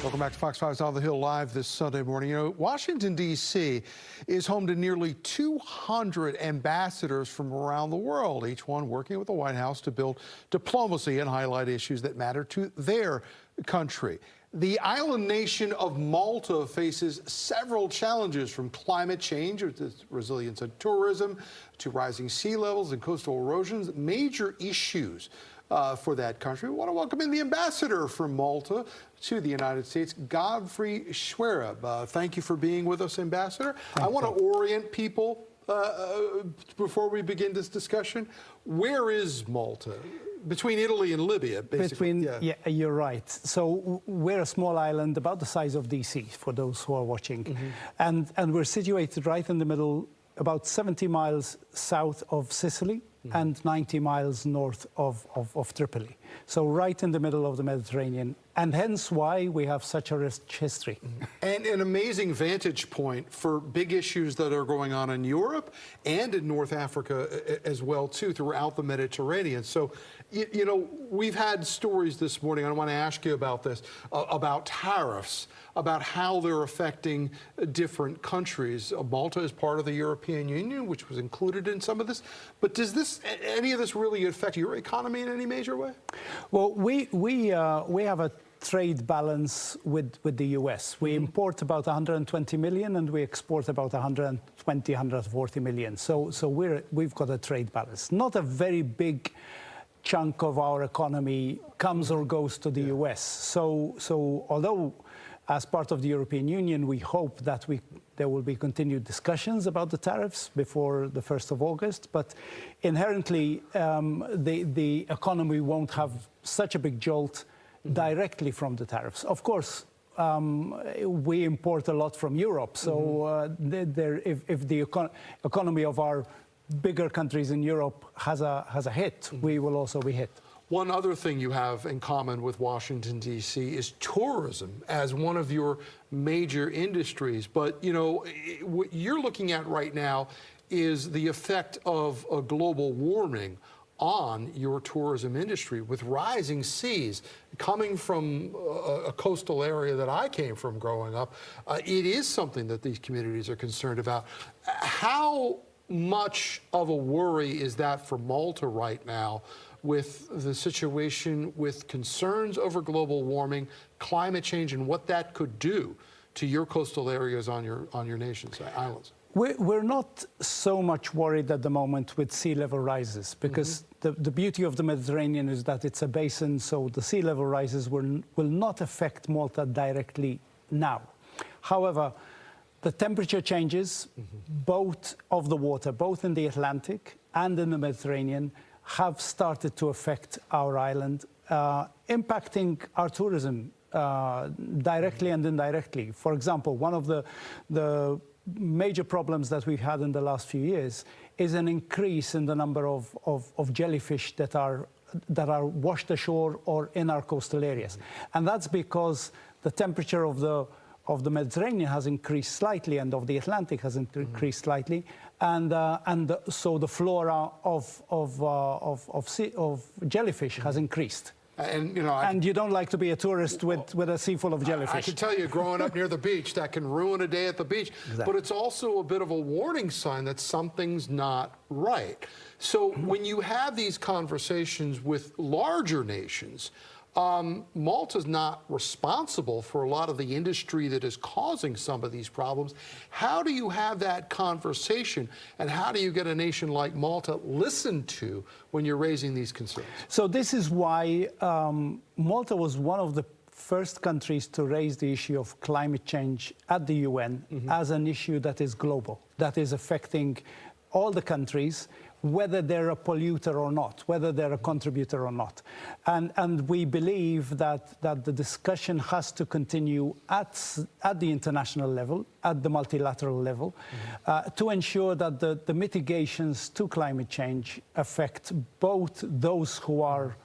Welcome back to Fox 5's On the Hill Live this Sunday morning. You know, Washington, D.C. is home to nearly 200 ambassadors from around the world, each one working with the White House to build diplomacy and highlight issues that matter to their country. The island nation of Malta faces several challenges, from climate change, to resilience and tourism, to rising sea levels and coastal erosions, major issues for that country. We want to welcome in the ambassador from Malta to the United States, Godfrey Xuereb. Thank you for being with us, Ambassador. I want to orient people before we begin this discussion. Where is Malta? Between Italy and Libya, basically. Yeah, you're right. So we're a small island about the size of DC, for those who are watching. And we're situated right in the middle, about 70 miles south of Sicily and 90 miles north of Tripoli. So right in the middle of the Mediterranean, and hence why we have such a rich history. And an amazing vantage point for big issues that are going on in Europe and in North Africa as well, too, throughout the Mediterranean. So, you know, we've had stories this morning, I want to ask you about this, about tariffs, about how they're affecting different countries. Malta is part of the European Union, which was included in some of this. But does any of this really affect your economy in any major way? Well, we have a trade balance with the US. We import about 120 million and we export about 120, 140 million. So we've got a trade balance. Not a very big chunk of our economy comes or goes to the US. So although as part of the European Union, we hope that there will be continued discussions about the tariffs before the 1st of August, but inherently the economy won't have such a big jolt directly from the tariffs. Of course, we import a lot from Europe, so if the economy of our bigger countries in Europe has a hit, we will also be hit. One other thing you have in common with Washington, D.C. is tourism as one of your major industries. But, you know, what you're looking at right now is the effect of global warming on your tourism industry, with rising seas. Coming from a coastal area that I came from growing up, it is something that these communities are concerned about. How much of a worry is that for Malta right now, with the situation, with concerns over global warming, climate change, and what that could do to your coastal areas on your nation's islands? We're not so much worried at the moment with sea level rises, because the beauty of the Mediterranean is that it's a basin, so the sea level rises will not affect Malta directly now. However, the temperature changes, both of the water, both in the Atlantic and in the Mediterranean, have started to affect our island, impacting our tourism directly and indirectly. For example, one of the major problems that we've had in the last few years is an increase in the number of jellyfish that are washed ashore or in our coastal areas. And that's because the temperature of the Mediterranean has increased slightly and of the Atlantic has increased slightly, and so the flora of jellyfish has increased. And you know, and you don't like to be a tourist with a sea full of jellyfish. I can tell you, growing up near the beach, that can ruin a day at the beach. Exactly. But it's also a bit of a warning sign that something's not right. So when you have these conversations with larger nations, Malta's not responsible for a lot of the industry that is causing some of these problems. How do you have that conversation, and how do you get a nation like Malta listened to when you're raising these concerns? So this is why Malta was one of the first countries to raise the issue of climate change at the UN as an issue that is global, that is affecting all the countries, whether they're a polluter or not, whether they're a contributor or not. And we believe that the discussion has to continue at the international level, at the multilateral level, to ensure that the mitigations to climate change affect both those who are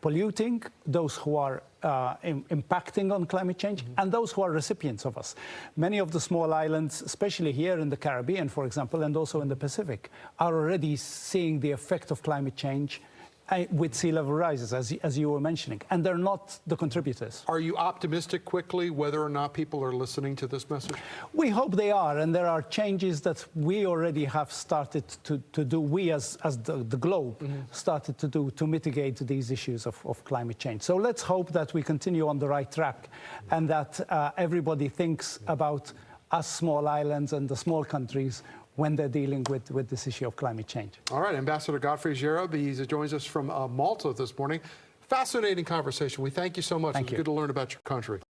polluting, those who are impacting on climate change, and those who are recipients of us. Many of the small islands, especially here in the Caribbean, for example, and also in the Pacific, are already seeing the effect of climate change with sea level rises, as you were mentioning, and they're not the contributors. Are you optimistic quickly whether or not people are listening to this message? We hope they are, and there are changes that we already have started to do, we as the globe started to do to mitigate these issues of climate change. So let's hope that we continue on the right track and that everybody thinks about us small islands and the small countries when they're dealing with this issue of climate change. All right, Ambassador Godfrey Xuereb, he joins us from Malta this morning. Fascinating conversation. We thank you so much. Thank you. It's good to learn about your country.